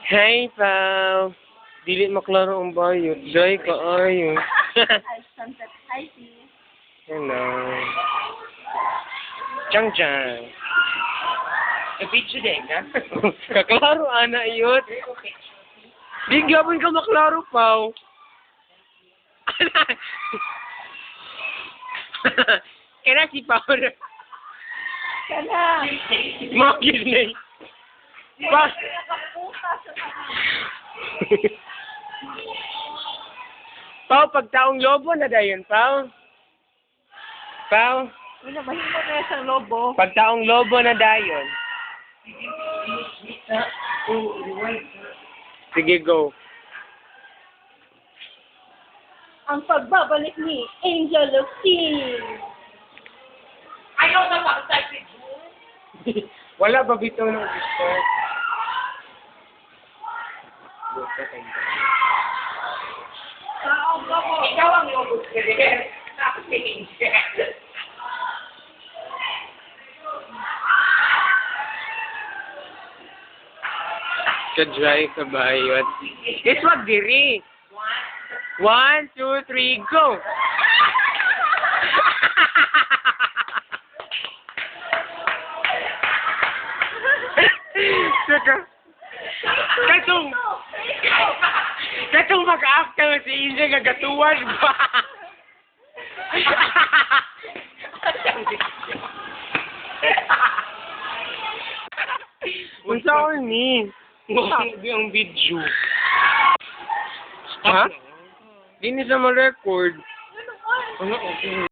Hey, pal. Dili maklaro ang bayot. Day ka ayo. Sunset High Tea. Hello. Chang Chang. Kapitso din, ha? Kaklaro, ana, yun. Di gabon ka maklaro, pal. Kaya si Paul. Kana. Magis na eh. Pa. Pao, pagtaong lobo na dayon, Pao. Pao, Wala, mahimo na isang lobo. pagtaong lobo na dayon. Sige, go. Ang pagbabalik ni Angel of King. Ayaw na makasakit. Wala ba bitaw ng gusto? Ikaw ang lobos ka din. Tapos tingin siya. Ka-dry ka ba yun? Yes, wag diri. 1, 2, 3, go! Saka, katong mag-after si Inja gagatuwan ba? Unsa ko ni? Di ang video. Ha? Di ni sa ma-record. Ano? Ano?